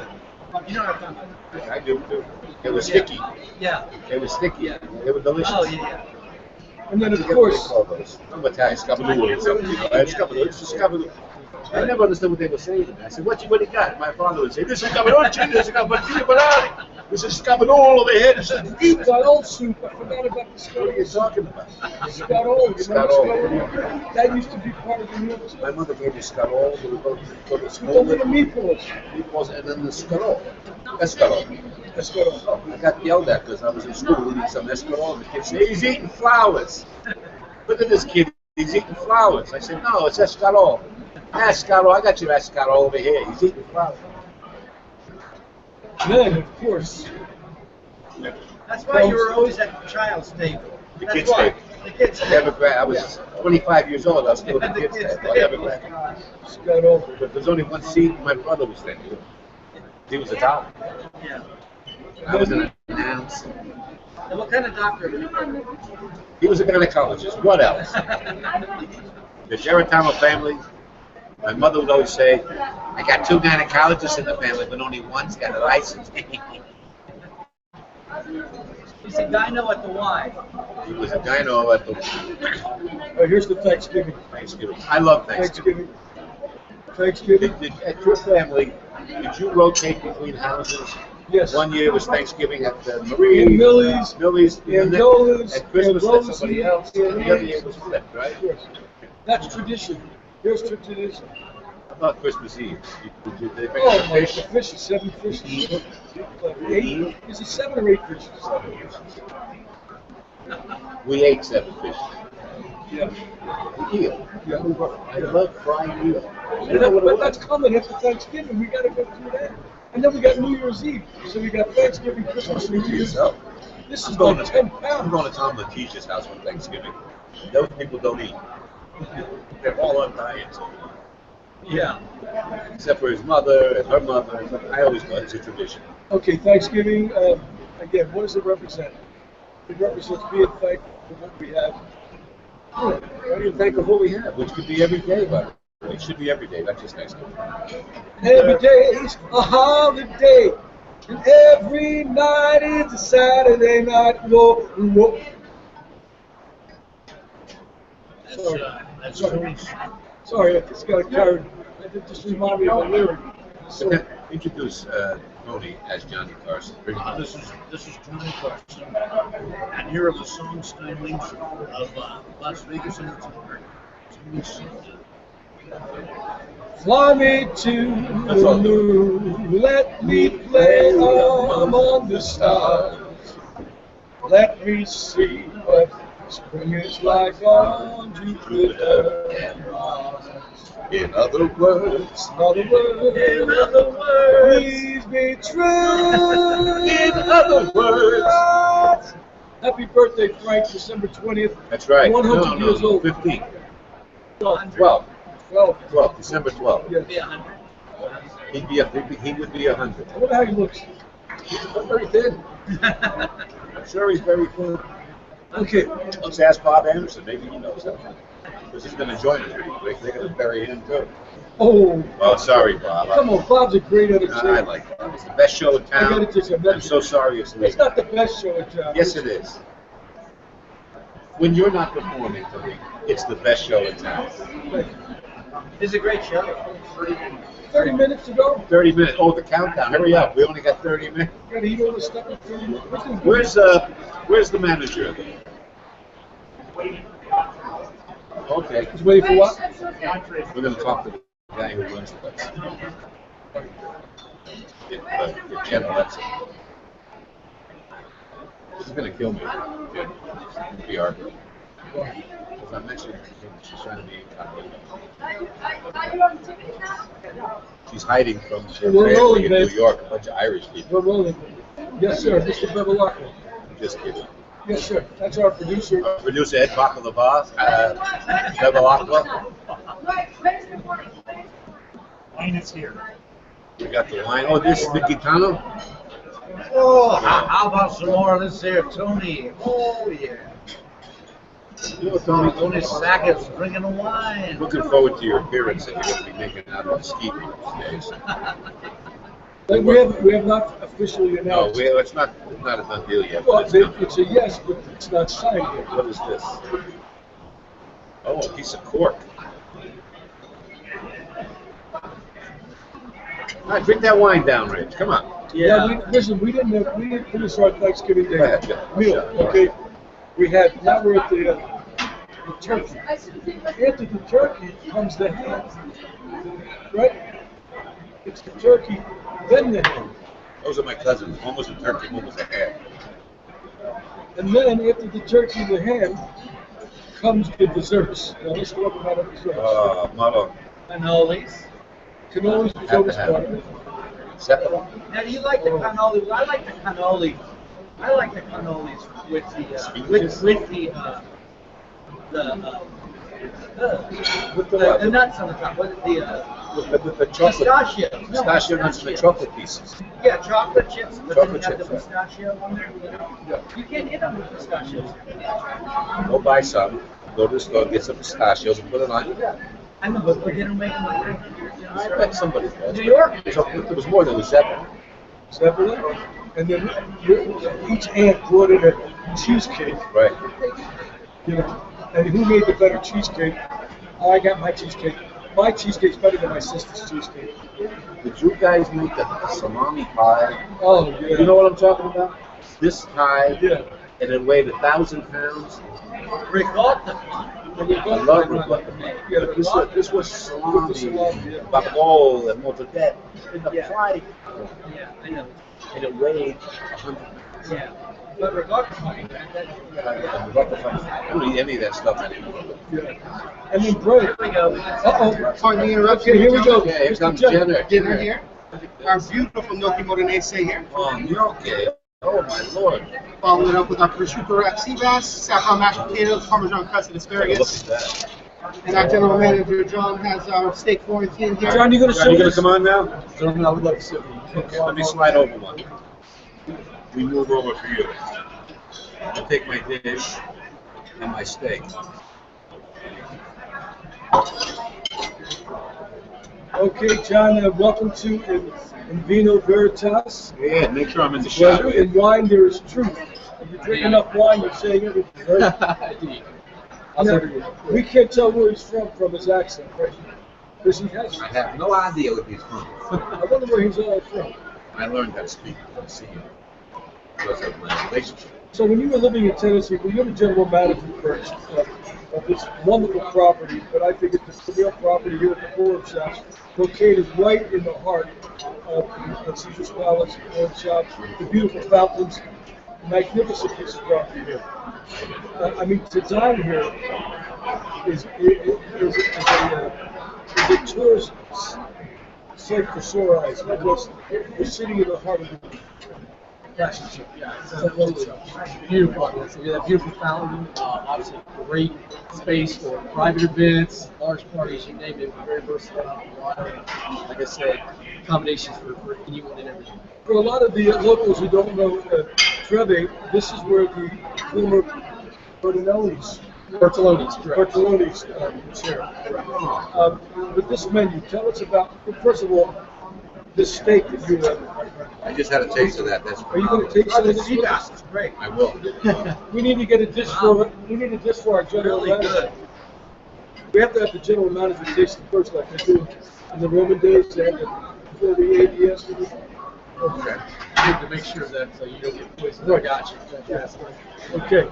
You know what I'm talking about? I do too. It was sticky. Yeah. It was sticky. Yeah. They were delicious. Oh yeah. and then I of forget what they course, call those. I'm Italian, scapanulo or something. It's scapanulo. It's just scapanulo. I never understood what they were saying. I said, what you got? My father would say, this is scapanucci, this is scapanucci, this is scapanulo over here. This is beef. Scarol soup. I forgot about the What are Scarol. you talking about? Scarol. You remember Scarol. Scarol? That used to be part of the meals. My mother gave me scarol. We would go to The school. little meatballs. Meatballs and then the scarol. Escarol. Scarol. I got yelled at because I was in school eating some escarol, and the kids say, he's eating flowers. Look at this kid, he's eating flowers. I said, no, it's escarol. Escarol, I got your escarol over here. He's eating flowers. Then, of course, That's why you were always at the child's table. The That's kids' why. table. The kids' I never table. I was 25 years old, I was still at the kids' table. I never graduated. Scarol. But there's only one seat, my brother was there. He was a doctor. Yeah. I was an announce. And what kind of doctor were you? He was a gynecologist. What else? The Geritano family, my mother would always say, I got 2 gynecologists in the family, but only one's got a license. He's a gyno at the Y. He was a gyno at the Here's the Thanksgiving. Thanksgiving. I love Thanksgiving. Thanksgiving. At your family, did you rotate between houses? Yes. One year was Thanksgiving at the Marie. And Millie's. Millie's. And Dola's. And Christmas and at somebody else. And the other year was flipped, right? Yes. That's tradition. Here's tradition. How about Christmas Eve? Did they bring Oh the my, fish? the fish is 7 fishes. Like 8? Is it 7 or 8 fishes? We ate 7 fish. Yeah. Eel. Yeah. I love fried eel. But that's coming after Thanksgiving. We got to go through that. And then we got New Year's Eve. So we got Thanksgiving, Christmas, New Year's. This is like 10 I'm pounds. going to Tom Letitia's house for Thanksgiving. Those people don't eat. They're all on diets. Yeah. Except for his mother and her mother. I always know it's a tradition. Okay, Thanksgiving, again, what does it represent? It represents being thankful for what we have. Right? Thankful for what we have, which could be every day, but it should be every day, not just Thanksgiving. Every day is a holiday, and every night is a Saturday night. Whoa, whoa. That's Sorry, I just got carried. I did just remind me of a lyric. So, Introduce Tony as Johnny Carson. This is Johnny Carson, and here are the song stylings of Las Vegas Entertainment. fly me to the moon, let me play among the stars. Let me see what spring is like on Jupiter and Mars. In other words, Please be true. In other words. Happy birthday, Frank, December 20th. That's right. 100 years old. 15. 12. 12. December 12th. Yes. Be 100. He would be 100. I wonder how he looks. He's very thin. I'm sure he's very thin. Okay. Let's ask Bob Anderson. Maybe he knows that. Because he's going to join us pretty quick. They're going to bury him too. Oh. Oh, sorry, Bob. Come on, Bob's a great I entertainer. like Bob. It's the best show in I town. gotta tell you, I'm so sorry it's late. It's not the best show in town. Yes, it is. When you're not performing, to me, it's the best show in town. It's a great show. 30 minutes to go. 30 minutes. Oh, the countdown. Hurry up. We only got 30 minutes. Gotta eat all this stuff in 30 minutes. Where's the manager? Okay. He's waiting for what? We're going to talk to the guy who runs the place. Ken Alexa. She's going to kill me. PR. Because I'm mentioning she's trying to be incognito. She's hiding from her We're rolling, family in babe. New York, a bunch of Irish people. We're rolling. Yes, sir. Mr. Bevilacqua. I'm just kidding. Yes, sir. That's our producer. Producer Ed Bakalava, Bevilacqua. Wine is here. We got the wine. Oh, this is the Gitano? Oh, how about some more of this here, Tony? Oh, yeah. You know, Tony, Tony Sackett's drinking the wine. looking forward to your appearance that you're going to be making out on ski these days. Like we have not officially No, announced. it's not a done deal yet. Well, But it's it's a yes, but it's not signed yet. what is this? Oh, a piece of cork. All right, drink that wine down, Rich. Come on. Listen, we didn't finish our Thanksgiving Go Day ahead, Jeff. meal. Okay, now we're at the turkey. After the turkey comes the ham, right? It's the turkey, then the ham, Those are my cousins. One was a turkey, one was a ham. and then after the turkey and the ham comes the desserts. Now let's talk about our desserts. Motto. Cannolis. Cannolis is always part of it. Zeppelin. Now, do you like the cannoli? I like the cannoli. I like the cannolis with the the nuts on the top. What With the chocolate. pistachio? No, Pistachio nuts and the chocolate pieces. Yeah, chocolate chips, but Chocolate then you have chips, the pistachio on there. You know? You can't hit them with pistachios. Go buy some. Go to the store, get some pistachios and put it on. I know, but they don't make them like that. I bet somebody does. New York. There was more than a Zeppelin. Zeppelin, and then each aunt brought in a cheesecake. Right. You know, and who made the better cheesecake? I got my cheesecake. my cheesecake's better than my sister's cheesecake. Did you guys make the salami pie? Oh, yeah. You know what I'm talking about? This pie, Yeah. and it weighed 1,000 pounds. Ricotta. I love ricotta. Yeah, But this was salami, salami, yeah. babol, and mozzarella in the Yeah. pie, Yeah, I know. and it weighed 100 pounds. Yeah. But ricotta, I don't eat any of that stuff anymore. Yeah. And then bread. here we go. Uh-oh. Pardon the interruption. Okay, here we go. Yeah, here Mr. comes Jenner. Jenner. Dinner here. Our beautiful gnocchi modenese here. Oh, gnocchi. Oh, my Lord. Following it up with our prosciutto wrapped sea bass, saffron mashed potatoes, parmesan crusted Look asparagus. at that. And our general manager, John, has our steak Florentine here. John, you gonna John, you show gonna us? come on now? Gentlemen, I would like to sit. Okay, let me slide over one. We move over for you. I'll take my dish and my steak. Okay, John, welcome to in Vino Veritas. Yeah, make sure I'm in the shot. Well, in wine, there is truth. If you drink enough wine, you're saying everything, right? Indeed. Now, we can't tell where he's from his accent, right? Because he has. I have no idea what he's from. I wonder where he's all from. I learned how to speak from seeing because of my relationship. So when you were living in Tennessee, were you the general manager first of this wonderful property, but I think it's the real property here at the Forum Shops, located right in the heart of Caesar's Palace, Forum Shops, the beautiful fountains, magnificent piece of property here. I mean, to dine here is a tourist sight for sore eyes, because we're sitting in the heart of the fashion show. Yeah, it's absolutely beautiful. So we have that beautiful fountain, obviously great space for private events, large parties, you name it. We're very versatile. Like I said, accommodations for anyone and everything. For a lot of the locals who don't know Trevi, this is where the former Bertinelli's Bertoloni's, correct. Bertoloni's was here. With this menu, tell us about, first of all, this steak that you I just had a taste of that. That's are you going to take some of this? Sea bass is great. I will. We need to get a dish for our general Really manager. good. We have to have the general manager taste it first, like they do in the Roman days. They had before the ABS. Okay. Good to make sure that you don't get poisoned. I got you. Fantastic. Okay.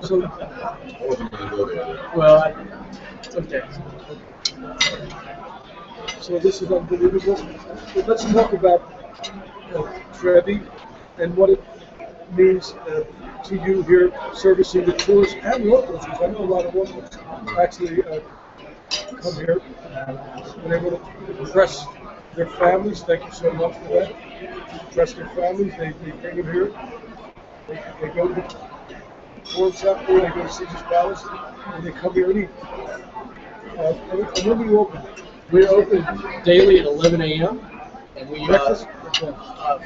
So I wasn't going to go there. Well, it's okay. So this is unbelievable. But let's talk about Trevi and what it means to you here servicing the tourists and locals, because I know a lot of locals actually come here and they're going to impress their families. Thank you so much for that. Impress their families. They bring them here. They go to the Forum Shop, or they go to Caesar's Palace, and they come here and eat. And when do you open? We're open daily at 11 a.m. and we Breakfast?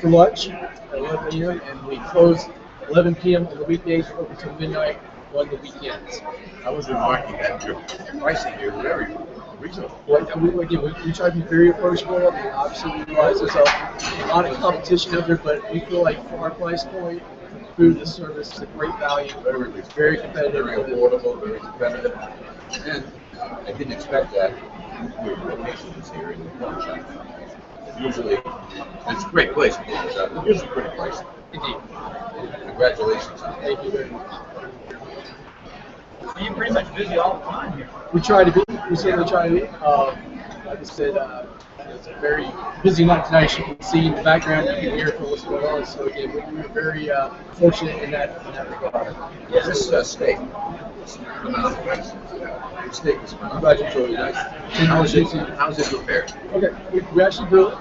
for lunch at 11 a.m. and we close 11 p.m. on the weekdays, open till midnight on the weekends. I was remarking that your pricing here is very reasonable. We try to be very approachable. And obviously, we realize there's a lot of competition out there, but we feel like for our price point, food and service is a great value. It's very competitive, Very affordable, very competitive. And I didn't expect that your location is here in the pawn shop. Usually, it's a great place, the pawn shop, but usually pretty pricey. Indeed. Congratulations. Thank you very much. So you're pretty much busy all the time here. We try to be. We certainly try to be. Like I said, it's a very busy night tonight. As you can see in the background, you can hear from what's going on. So again, we're very fortunate in that regard. Is this steak? The steak is Congratulations. nice. How is it prepared? Okay, we actually grill it.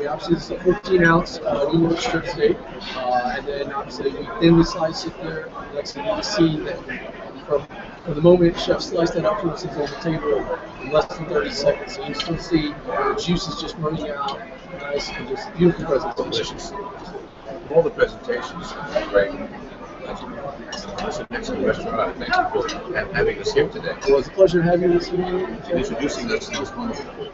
Obviously, it's a 14-ounce New York strip steak, and then obviously we thinly slice it there. Next thing you see that from the moment chef sliced that up to it's on the table in less than 30 seconds. So you still see the juices just running out, nice and just beautiful presentation. Delicious. All the presentations are great. It's an excellent restaurant. Thank you for having us here today Well, it's a pleasure having you this evening. and introducing us to this wonderful food.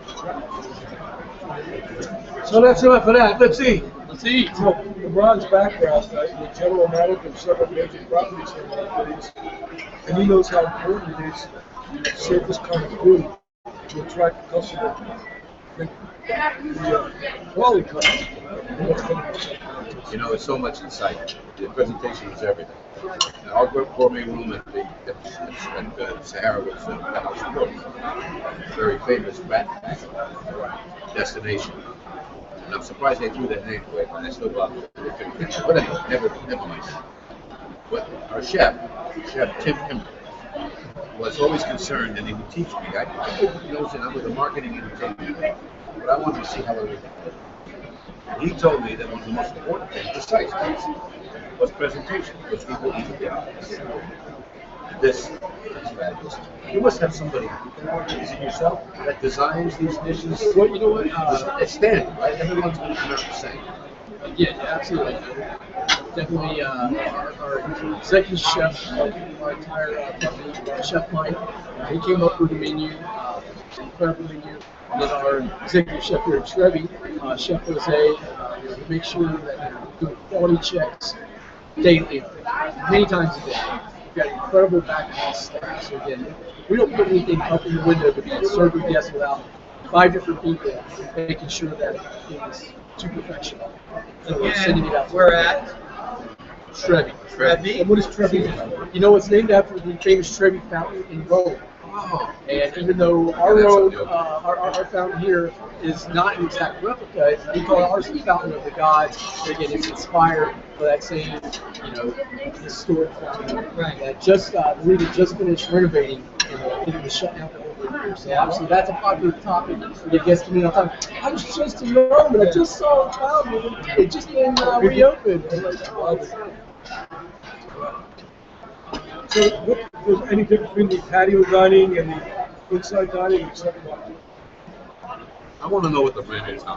So that's enough for that. Let's eat. Let's eat. So, LeBron's background, the general manager of several major properties here in the cities, and he knows how important it is to serve this kind of food to attract customers. The quality customers. You know, it's so much inside. The presentation is everything. And our gourmet room at Sahara was the House of Books, very famous rat destination. And I'm surprised they threw that name away, but I still love it. But anyway, never mind that. But our chef Tim Kimber, was always concerned, and he would teach me. I was a marketing entertainer, but I wanted to see how it would. He told me that one of the most important things, besides this, was presentation, which we will even get. This is fabulous. You must have somebody, is it yourself, that designs these dishes? Well, you know what? It's standard, right? Everyone's going to come out the same. Yeah, absolutely. Definitely our executive chef, our entire company, Chef Mike, he came up with the menu, incredible menu. And then our executive chef here at Trevi, Chef Jose, we make sure that we're doing quality checks daily, many times a day. We've got incredible back house staff. So again, we don't put anything up in the window to be serving guests without 5 different people making sure that it is to perfection. So we're sending it out. We're at Trevi. Trevi. And what is Trevi? You know, it's named after the famous Trevi fountain in Rome. Oh. And even though our Rome, our fountain here is not an exact replica, we call it our fountain of the gods. But again, it's inspired by that same, historic fountain that just, I believe it just finished renovating, and I think it was shut down for over a year. So obviously that's a popular topic. We get guests coming in all the time. I was just in Rome and I just saw a fountain. It just been reopened. So, was any difference between the patio dining and the inside dining except what? I want to know what the rent is now.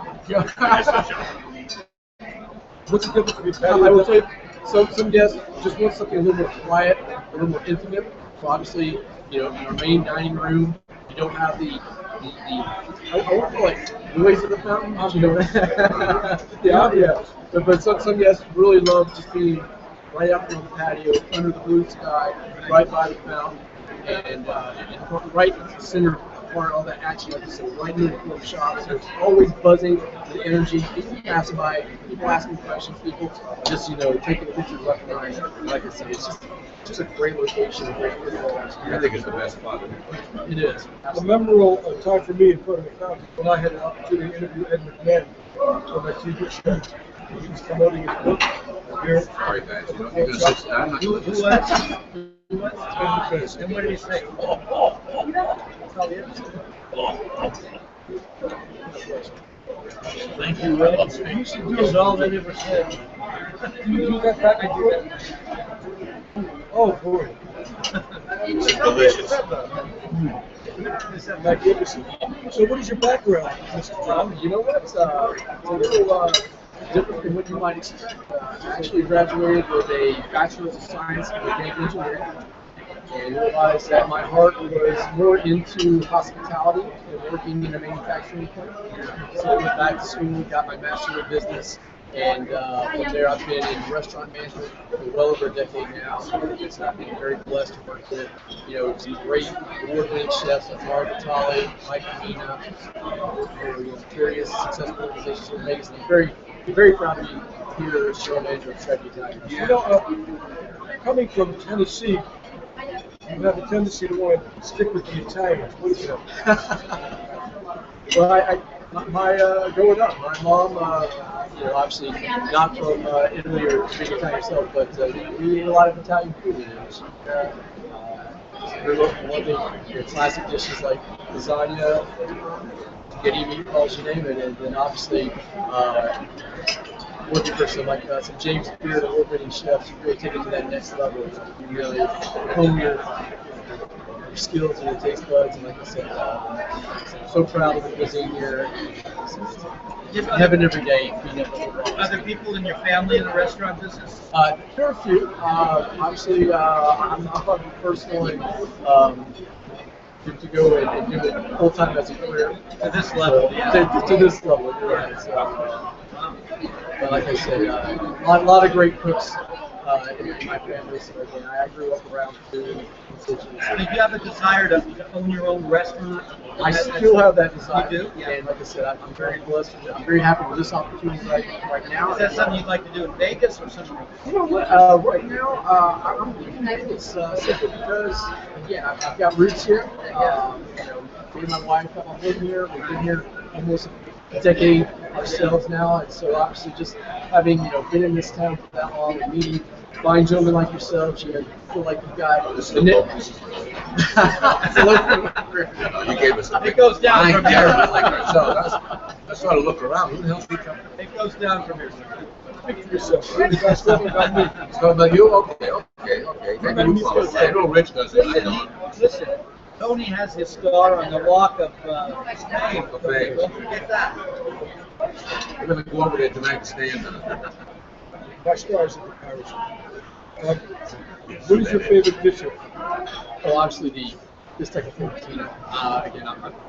What's the difference between patio I will dining? say some guests just want something a little more quiet, a little more intimate. So obviously, in our main dining room, you don't have the I won't call it noise of the fountain. Yeah. But some guests really love just being right out there on the patio, under the blue sky, right by the fountain, and right in the center part of all that action, like I said, right near the floor shop. So it's always buzzing with energy. People passing by, people asking questions, people just taking pictures left and right. Like I said, it's just a great location, a great football. I think it's the best spot. It is. A memorable time for me in front of the fountain when I had an opportunity to interview Ed McMahon on my TV show. He was promoting his book. Here. Sorry, guys. You're going to sit down. Who was? And what did he say? Thank you, Will. You should do it all they never said. Do you do that back? I do that. Oh boy. It's delicious. Magnificent. So what is your background, Mr. Brown? You know what? It's a little different than what you might expect. I actually graduated with a Bachelor's of Science in Mechanical Engineering, and realized that my heart was more into hospitality and working in a manufacturing plant. So I went back to school, got my Master's of Business, and from there I've been in restaurant management for well over a decade now. So I've been very blessed to work with some great award-winning chefs like Mark Vitale, Mike Amina, various successful organizations in Vegas. And I'm very proud to be here as general manager of Trevi Italian. Coming from Tennessee, you have a tendency to want to stick with the Italians. What is that? Well, growing up, my mom, obviously not from Italy or being Italian herself, but we ate a lot of Italian food. And she grew up loving classic dishes like lasagna, spaghetti meatballs, you name it, and then obviously working for some James Beard award-winning chefs, you really take it to that next level. You really hone your skills and your taste buds, and like I said, I'm so proud of the cuisine here. Heaven every day. Other people in your family in the restaurant business? There are a few. Obviously, I'm probably the first one to go and do it full time as a career. To this level, To this level, you're right. So, but like I said, a lot of great cooks in my family. So again, I grew up around food. So did you have a desire to own your own restaurant? I still have that desire. You do? Yeah. And like I said, I'm very blessed. I'm very happy with this opportunity right now. Is that something you'd like to do in Vegas or somewhere else? You know what? Right now, I'm looking at it simply because, again, I've got roots here. You know, me and my wife have lived here. We've been here almost a decade ourselves now, and so obviously just having been in this town for that long and meeting fine gentlemen like yourselves, you feel like you've got This is the a knit. focus. It's a local- You gave us a It goes down fine from here. gentleman like ourselves. Let's sort of look around. Who the hell's he coming? It goes down from here. Speak for yourself. You guys talking about me. It's talking about you? Okay. Maybe you follow. I know Rich does it. I don't. Listen, Tony has his star on the walk of fame. Of fame. Don't forget that. We're gonna go over there tonight and stand on it. My stars in the parish. What is your favorite dish here? Well, obviously this type of food, again,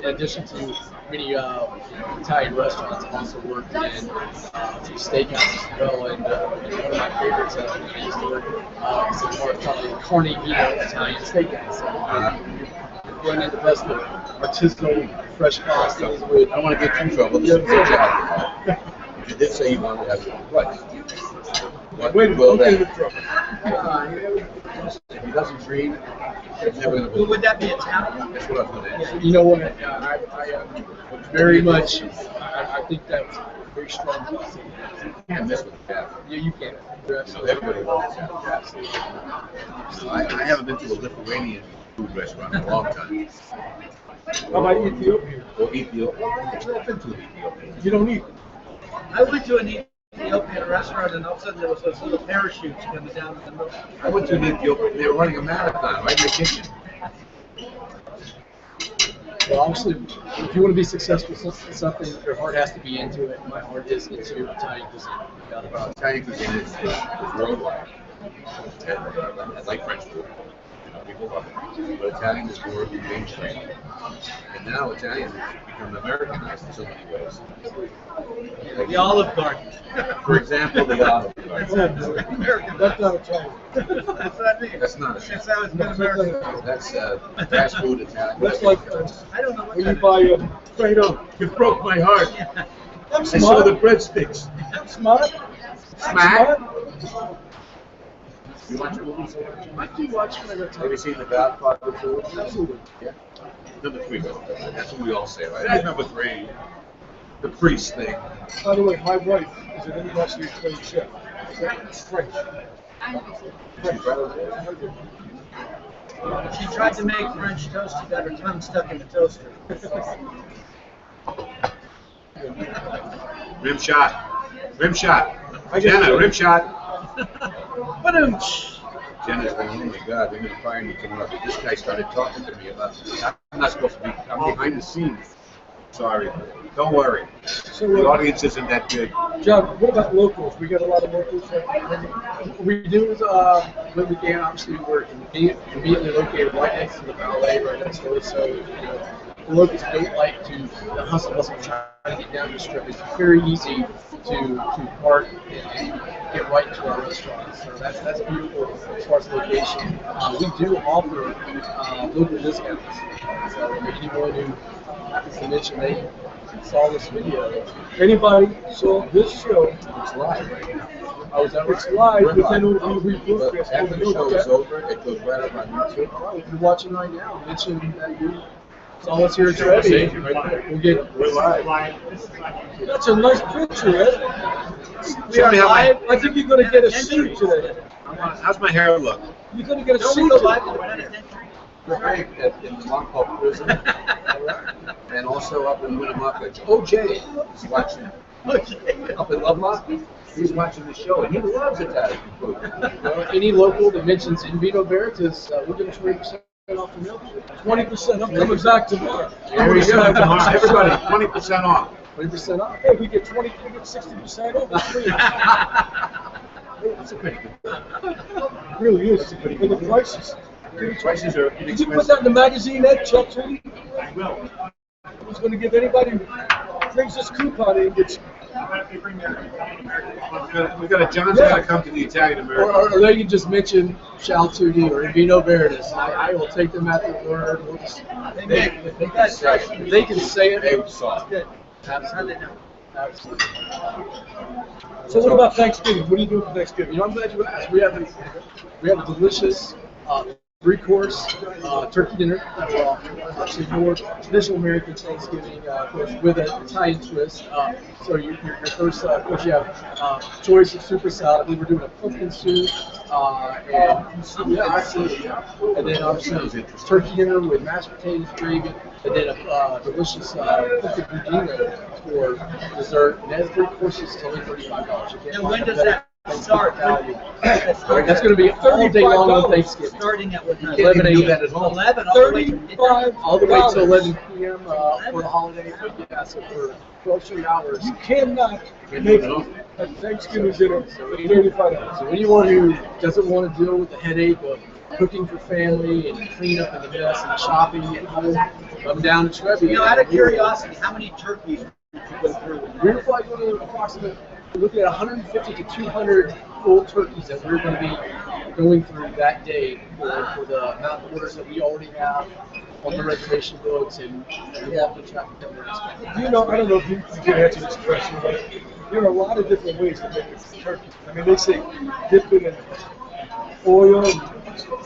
in addition to many Italian restaurants, I've also worked in some steakhouses as well, and one of my favorites I used to work is more called the Carne Vino Italian Steakhouse. Running the best of artisanal fresh pastas with. I don't want to get you in trouble. This is a job. But you did say you wanted to have your price. Wait, Well, don't get then, in trouble. if he doesn't dream, he's never gonna Well, be. would that be Italian? That's what I was gonna ask. You know what? I very much. I think that's very strong. You can't mess with the cat. Yeah, you can. You're absolutely Everybody wants that. absolutely. I haven't been to a Lithuanian food restaurant in a long time. How about Ethiopia? Or Ethiopia. I've been to Ethiopia. You don't eat. I went to an Ethiopian restaurant and all of a sudden there was those little parachutes coming down in the middle. I went to Ethiopia. They were running a marathon right in the kitchen. Well, obviously, if you want to be successful in something, your heart has to be into it. My heart is into Italian cuisine. Italian cuisine is worldwide. And I like French food. People love it. But Italian is more mainstream. And now Italian has become Americanized in so many ways. The Olive Garden. For example, the olive That's garden. not American. That's not Italian. That's what I mean. That's not a That's how it's been American. That's fast food Italian. That's like I don't know what when you that buy is. Fredo. You broke my heart. I'm I saw the breadsticks. smart. Smack. You watch movies? I do watch when I go Have you seen The Godfather 2? Absolutely. Yeah. Number 3, that's what we all say, right? That's number 3. The priest thing. By the way, my wife is an internationally trained chef. It's French. She tried to make French toast. She got her tongue stuck in the toaster. Rim shot. Rim shot. I guess Jenna, so. rim shot. Jenna's going, oh my God, they're going to fire me tomorrow. This guy started talking to me about this. I'm not supposed to be, I'm behind the scenes. Sorry. Don't worry. So, The audience isn't that big. John, what about locals? We got a lot of locals. We do, when we can, obviously, we're immediately located right next to the ballet, right next door. So, the locals don't like to hustle trying to get down the strip. It's very easy to park and get right into our restaurant. So that's beautiful as far as location. We do offer local discounts. So anyone who happens to mention they saw this video, Anybody saw this show? It's live right now. oh, is that It's right? live within a But after the show is over, it goes right up on YouTube. Well, if you're watching right now, mention that you saw us here at Trevi. We'll get. We're live. That's a nice picture, Ed. We are live. I think you're going to get a suit today. How's my hair look? You're going to get a Don't we suit go today. live to the penitentiary? In Longpole Prison. And also up in Winnemucca. OJ is watching. Up in Lovelock, he's watching the show, and he loves Italian food. Any local that mentions Vino Veritas, we'll give them 20% off the meal. 20%. I'm coming back tomorrow. There we go. Everybody, 20% off. 20% off. Hey, we get 60% off. It's free. That's a pretty good. It really is. For the prices. The prices are Did you put that in the magazine, Ed? Chuck Trevi? I will. I was going to give anybody who brings this coupon in gets We got a John's got to come to the Italian American. Or they can just mention Shal Tutti or Vino Veritas. I will take them at their word. We'll just, they can say it. They saw it. Absolutely. Absolutely. So what about Thanksgiving? What are you doing for Thanksgiving? You know, I'm glad you asked. We have a delicious three-course turkey dinner. Actually, more traditional American Thanksgiving with an Italian twist. So your first course, you have choice of super salad. I believe we're doing a pumpkin soup, and then obviously turkey dinner with mashed potatoes, gravy, and then a delicious pumpkin budino for dessert. And that's 3 courses. It's only $35. And when does that start? That's going to be all day long on Thanksgiving. Starting at what time? 11 do that a.m. at home. 11. All the way to 11 p.m. For the holiday. Yeah, so for 12 straight hours. You cannot make a Thanksgiving dinner for $35. So anyone who doesn't want to deal with the headache of cooking for family and cleanup and the mess and shopping at home, come down to Trevi. You know, out of curiosity, how many turkeys did you go through? We're probably going to approximately looking at 150 to 200 full turkeys that we're going to be going through that day for the amount of orders that we already have on the reservation books and the walk-in traffic that we're expecting. You know, I don't know if you can answer this question, but there are a lot of different ways to make this turkey. I mean, they say dip it in oil,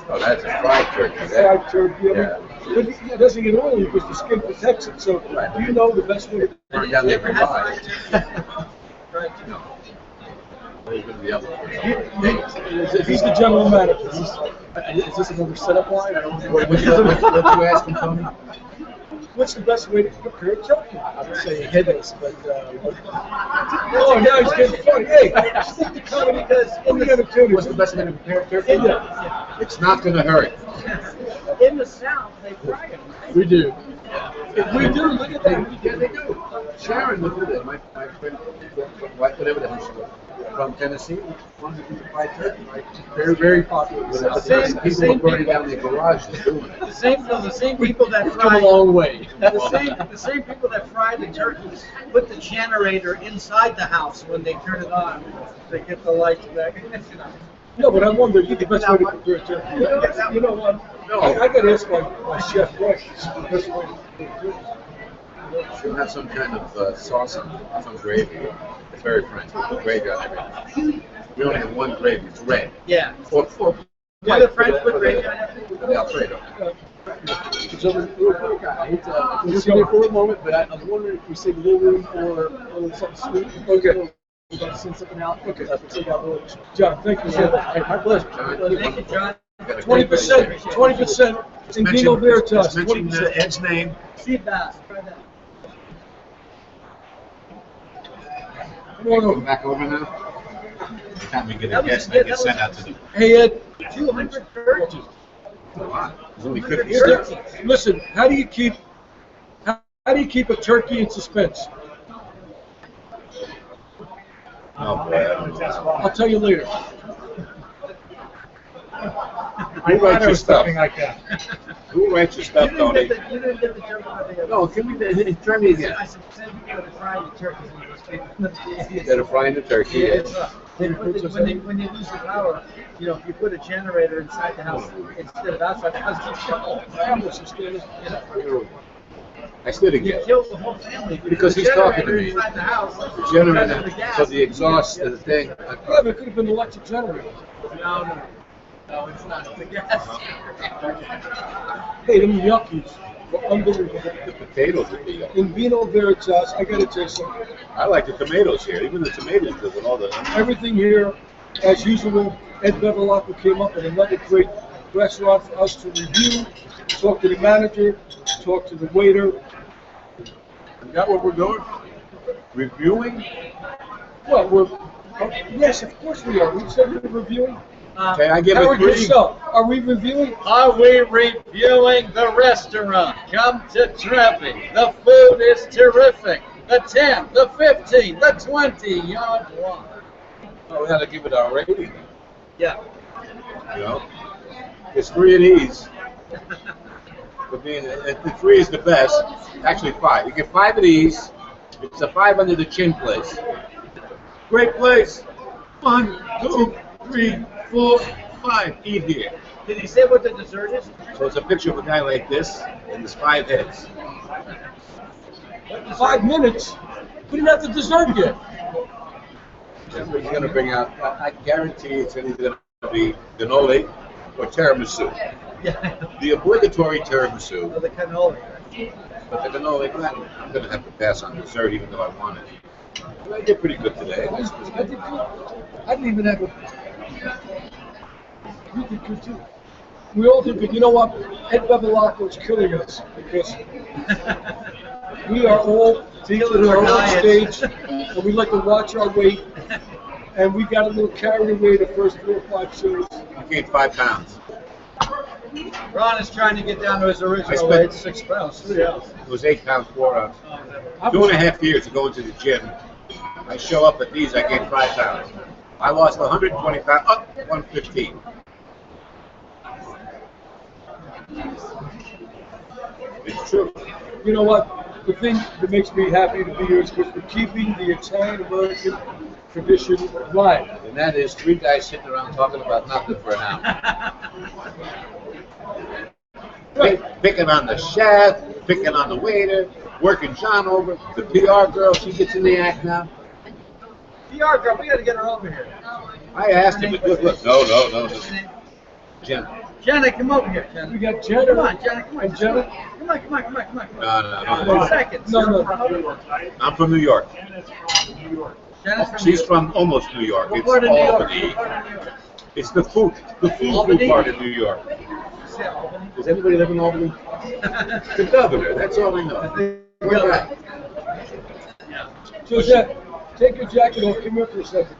Oh, that's a fried turkey. fried turkey. I mean, Yeah. but it doesn't get oily because the skin protects it. So you know the best way to Burn down the Never had pie. fried No. Those are the other ones. He's the general manager. Is this another setup line? I don't know. What you asking, Tony? What's the best way to prepare a turkey? I would say headless, but Oh, now he's getting funny. Hey, stick to comedy because in the other two, What's the best way to prepare a turkey? It's not going to hurt. In the South, they fry them. we do. we do. Look at that. Yeah, they do. Sharon looked at it. My friend, whatever the hell she was, from Tennessee, wanted to do the fried turkey. Very, very popular. But people were burning down their garages doing it. The same people that We've come a fry long way. the same people that fry the turkeys put the generator inside the house when they turn it on to get the lights back. No, but I wonder the best way to prepare a turkey. You know what? No. I got to ask my chef questions. The best way to prepare a turkey. She'll have some kind of sauce on it, some gravy. It's very French. Gravy on everything. We only have one gravy. It's red. Yeah. Or Yeah, the French put gravy on everything. Alfredo. So real quick, I hate to listen to you for a moment, but I'm wondering if we save a little room for a little something sweet. Okay. We're going to send something out. Okay. Take out a little. John, thank you so much. Hey, my pleasure. Thank you, John. 20%, 20% in Vino Veritas. Mention 20%. Ed's name. Sea bass. Try that. Come on Go over. back over now. Every time we get a guest, I get sent out to the. Hey, Ed. 200 turkeys. A lot. There's only 50 Is there- cents. Listen, how do you keep a turkey in suspense? Oh, boy, I don't know. I'll tell you later. Who writes your stuff? like that. Who writes your stuff, Tony? You didn't get the joke about the other. No, give me the. Try me again. I said you gotta fry the turkeys and you Instead of frying the turkey, It's, when they lose the power, you know, if you put a generator inside the house instead of outside the house, you kill I still didn't you get it. kill the whole family. Because The he's talking to generator me. Inside the house. The generator, because of the gas. so the exhaust and the thing. Yeah, but it could have been an electric generator. No, it's not. The gas. Hey, them yuckies were unbelievable. The potatoes would be. In Vino Veritas, I gotta tell you something. I like the tomatoes here. Even the tomatoes good with all the. Everything here, as usual, Ed Bevilacqua came up with another great restaurant for us to review, talk to the manager, talk to the waiter. Is that what we're doing? Reviewing? Well, yes, of course we are. We said we were reviewing. Okay, I give it Howard, 3. yourself, are we reviewing? Are we reviewing the restaurant? Come to Trevi. The food is terrific. The 10, the 15, the 20-yard line. Oh, we had to give it our rating. Yeah. You know, there's 3 of these. But the 3 is the best. Actually, 5. You get 5 of these. It's a 5 under the chin place. Great place. 1, 2, 3, 4, 5. Eat here. Did he say what the dessert is? So it's a picture of a guy like this, and there's 5 heads. 5 minutes? We didn't have the dessert yet. That's what he's going to bring out. I guarantee it's either going to be cannoli or tiramisu. Yeah. The obligatory tiramisu, Oh, the cannoli. but the cannoli, I'm going to have to pass on dessert even though I want it. But I did pretty good today. I did good. I didn't even have a. You did good too. We all did good. You know what? Ed Bevilacqua is killing us because we are all Feeling our our own diets. stage, and we like to watch our weight. And we got a little carried away the first 4 or 5 shows. I gained 5 pounds. Ron is trying to get down to his I original spent- weight, 6 pounds, 3 ounces. It was 8 pounds, 4 ounces. 2.5 years of going to the gym. I show up at these, I gain 5 pounds. I lost 120 pounds, up 115. It's true. You know what? The thing that makes me happy to be here is because we're keeping the Italian American tradition alive. And that is 3 guys sitting around talking about nothing for an hour. Picking on the chef, picking on the waiter, working John over. The PR girl, she gets in the act now. PR girl, we got to get her over here. I asked him, but look, no. Jen. Jenna, come over here, Jenna. We got Jenna. Come on, Jenna, come on. And Jenna? Come on. No. 2 seconds. No. I'm from New York. Jenna's from She's from almost New York. What It's part of New York? Albany. It's the food Albany? part of New York. Does anybody live in Albany? The governor, that's all I know. We're back. Josette, take your jacket off. Come here for a second.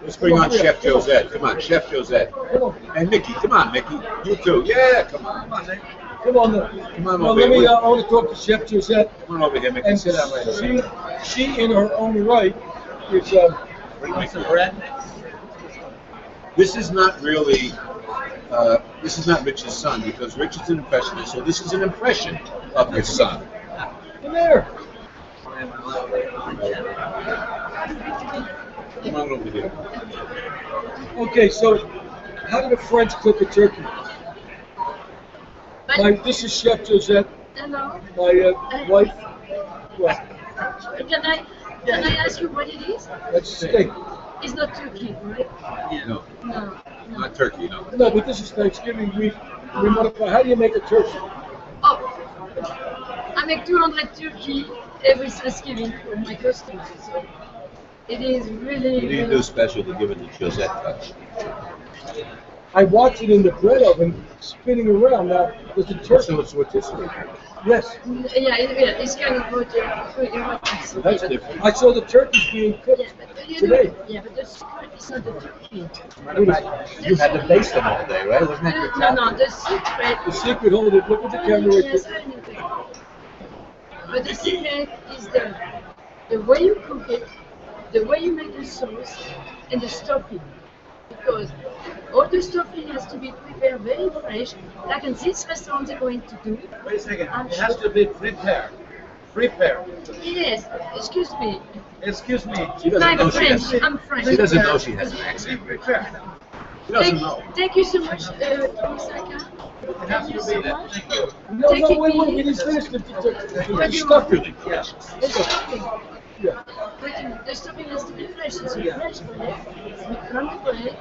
Let's bring on Chef Josette. Come on, Chef Josette. Come on. And Mickey, come on, Mickey. You too. Yeah, come on. Come on. Come on Well, over let me. here. I want to talk to Chef Josette. Come on over here, Mickey. And Sit down right here. she, in her own right, is. Want some bread? This is not really, this is not Rich's son because Rich is an impressionist, so this is an impression of his son. Come here. Come on over here. Okay, so how do the French cook a turkey? This is Chef Josette, Hello. my wife. Well, Can I ask you what it is? that's steak. It's not turkey, right? No, No. not turkey, no. No, but this is Thanksgiving week. We modify. How do you make a turkey? Oh, I make 200 turkey every Thanksgiving for my customers. So it is really. What do you do special to give it the Josette touch? I watch it in the bread oven spinning around. Now, does the turkey? So it's rotisserie. Yes. Yeah, it's kind of what So that's different. I saw the turkeys being cooked today. Yeah, but the secret is not the turkey. Matter of fact, you had to baste them all day, right? Wasn't that your No, tactic? the secret. The secret, hold it. Look at the camera right Yes, there. I know. But the secret is the way you cook it, the way you make the sauce, and the stuffing. Because all the stuffing has to be prepared very fresh, like in this restaurant they're going to do. Wait a second. It has to be prepared. Prepared. Yes, excuse me. Excuse me. She doesn't I'm know she French. has. I'm French. She doesn't know she has an accent. Prepared. She doesn't know. Thank you so much, Osaka. It has to be that. Thank you. No, wait. We didn't finish the stuffing. Yeah. The stuffing. Yeah. The stuffing has to be fresh. It's a fresh bread. We crumb the bread.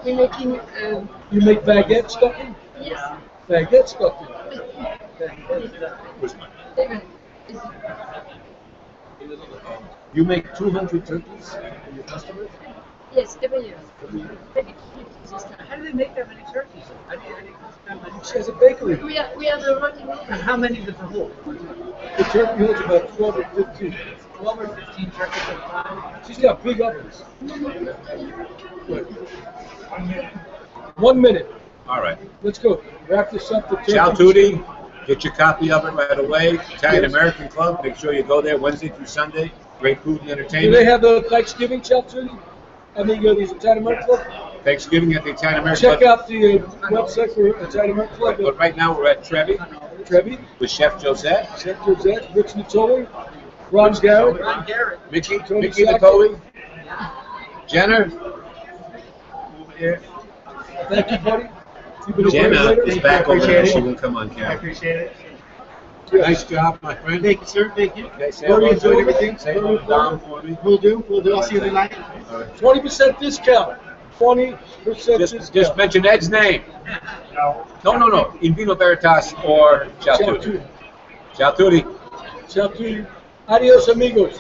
We're making, You make baguette stuffing? yes. Baguette stuffing. Where's mine? Is it- You make 200 turkeys for your customers? Yes, every year. How do they make that many turkeys? How do you cook that many? She has a bakery. We are the rotting. And how many does it hold? The turkey holds about 12 or 15. 12 or 15 turkeys at a time? She's got big ovens. 1 minute. All right. Let's go. Wrap this up. The turkey. Ciao Tutti. Get your copy of it right away. Italian American Club. Make sure you go there Wednesday through Sunday. Great food and Do they entertainment. have a Thanksgiving chow tutti? I mean, these Italian American Club? Thanksgiving at the Italian American Check Club. out the website for Italian American Club. But right now we're at Trevi Trevi, with Chef Josette, Chef Josette, Rich Natoli, Ron Garrett. Ron Garrett. Mickey Tony Natoli, Jenner, over here. Thank you, buddy. You've been a great Jenna waiter. is back over there. She Appreciate it. won't come on I camera. appreciate it. Nice job, my friend. Thank you, sir. Thank you. Okay, say Very hello to enjoyed everything. Say hello to Don for me. We'll do. We'll do. I'll see you tonight. 20% discount. 20% discount. Just mention Ed's name. No. In Vino Veritas or Ciao Tutti. Ciao tutti. Ciao Tutti. Ciao tutti. Adios, amigos.